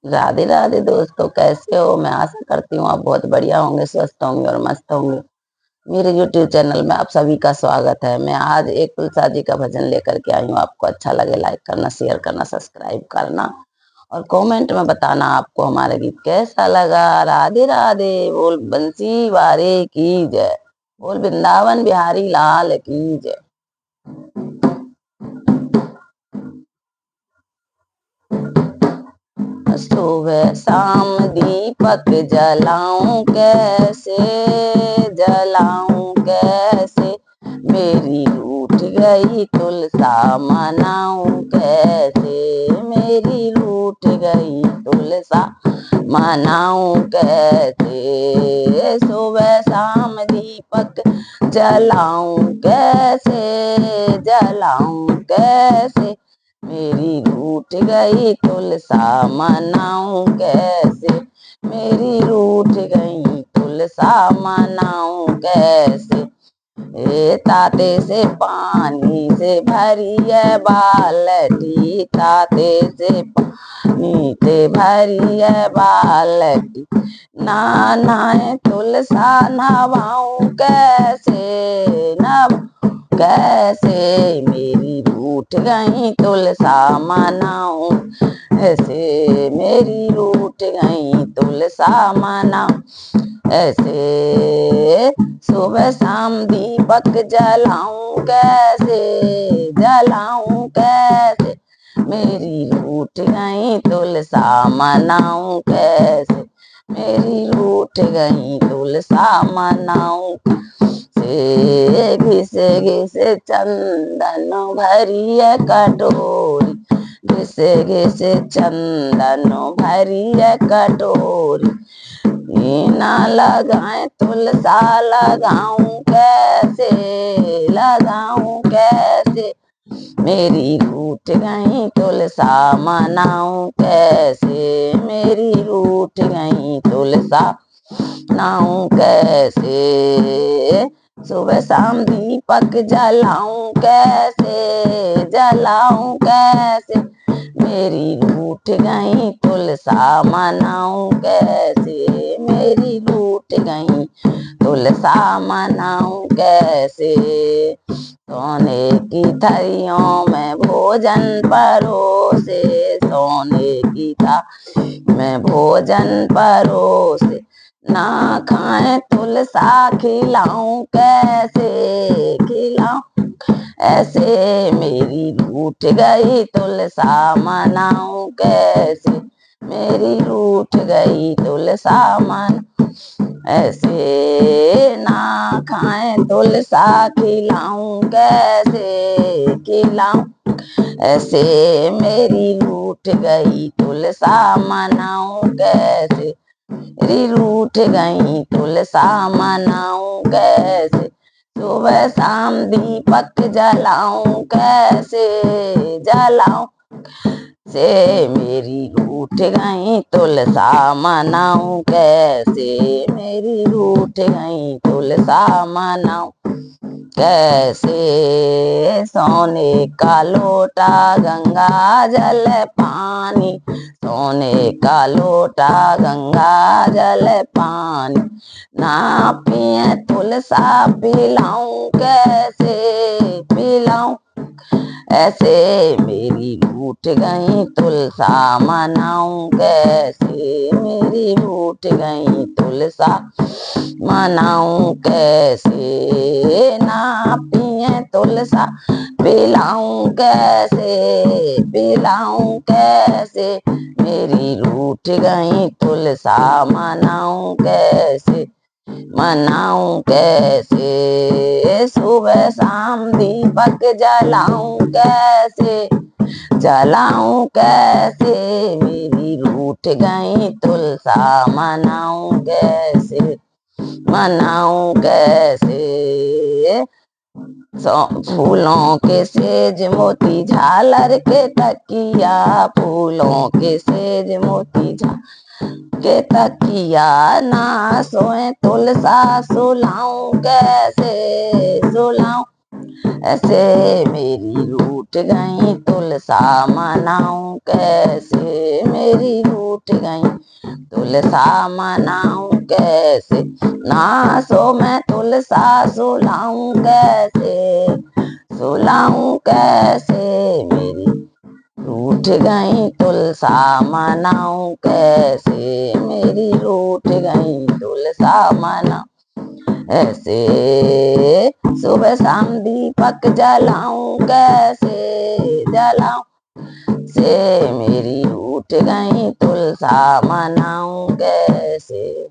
राधे राधे दोस्तों, कैसे हो? मैं आशा करती हूँ आप बहुत बढ़िया होंगे, स्वस्थ होंगे और मस्त होंगे। मेरे YouTube चैनल में आप सभी का स्वागत है। मैं आज एक तुलसा जी का भजन लेकर के आई हूँ। आपको अच्छा लगे लाइक करना, शेयर करना, सब्सक्राइब करना और कमेंट में बताना आपको हमारा गीत कैसा लगा। राधे राधे। बोल बंसी वारे की जय, बोल वृंदावन बिहारी लाल की जय। सुबह शाम दीपक जलाऊं कैसे, जलाऊं कैसे, मेरी रूठ गई तुलसा मनाऊं कैसे, मेरी रूठ गई तुलसा मनाऊं कैसे। सुबह शाम दीपक जलाऊं कैसे, जलाऊं कैसे, मेरी रूठ गई तुलसा मनाऊं कैसे, मेरी रूठ गई तुलसा मनाऊं कैसे। ए ताते से पानी से भरी है बाल्टी, ताते से पानी से भरी है बाल्टी, नहाए तुलसा नवाऊं कैसे, नव कैसे, मेरी रूठ गई तुलसा मनाऊं ऐसे, मेरी रूठ गई तुलसा मनाऊं ऐसे। सुबह शाम दीपक जलाऊं कैसे, जलाऊं कैसे, मेरी रूठ गई तुलसा मनाऊं कैसे, मेरी रूठ गई तुलसा मनाऊं से। घिसे घिसे चंदन भरी है कटोरी, घिसे घिसे चंदन भरी है कटोरी, ना लगाए तुलसा लगाऊं कैसे, लगाऊं कैसे, मेरी रूठ गई तुलसा मनाऊं कैसे, मेरी रूठ गई तुलसा मनाऊं कैसे। सुबह शाम दीपक जलाऊं कैसे, जलाऊं कैसे, मेरी रूठ गई तुलसा मनाऊं कैसे, मेरी रूठ गई तुलसा मनाऊं कैसे। सोने की थरियों में भोजन परोसे, सोने की थाली में भोजन परोसे, ना खाए तुलसा खिलाऊं कैसे, खिलाऊं ऐसे, मेरी रूठ गई तुलसा मनाऊं कैसे, मेरी रूठ गई तुलसा मन ऐसे, ना खाए तुलसा खिलाऊं कैसे, खिलाऊं ऐसे, मेरी रूठ गई तुलसा मनाऊं कैसे, मेरी रूठ गई तुलसा मनाऊं कैसे। सुबह शाम दीपक जलाऊं कैसे, जलाऊं से, मेरी रूठ गई तुलसा मनाऊं कैसे, मेरी रूठ गई तुलसा मनाऊं कैसे। सोने का लोटा गंगा जल पानी, सोने का लोटा गंगा जल पानी, ना पिए तुलसा पिलाऊं कैसे, पिलाऊं ऐसे, मेरी रूठ गई तुलसा मनाऊं कैसे, मेरी रूठ गई तुलसा मनाऊं कैसे। ना पिए तुलसा पिलाऊं कैसे, पिलाऊं कैसे, मेरी रूठ गई तुलसा मनाऊं कैसे, मनाऊं कैसे। सुबह शाम दीपक जलाऊं कैसे, जलाऊं कैसे, मेरी रूठ गई तुलसा मनाऊं कैसे, मनाऊं कैसे। फूलों के सेज मोती झालर के तकिया, फूलों के सेज मोती के तकिया, ना सोए तुलसा सुलाऊं कैसे, सुलाऊं ऐसे मेरी रूठ गई तुलसा मनाऊं कैसे, मेरी रूठ गई तुलसा मनाऊं कैसे, ना सो मैं तुलसा सुलाऊं कैसे, सुलाऊं कैसे, मेरी रूठ गई तुलसा मनाऊं कैसे, मेरी रूठ गई तुलसा मनाऊं ऐसे, सुबह शाम दीपक जलाऊं कैसे, जलाऊं से, मेरी रूठ गई तुलसा मनाऊं कैसे।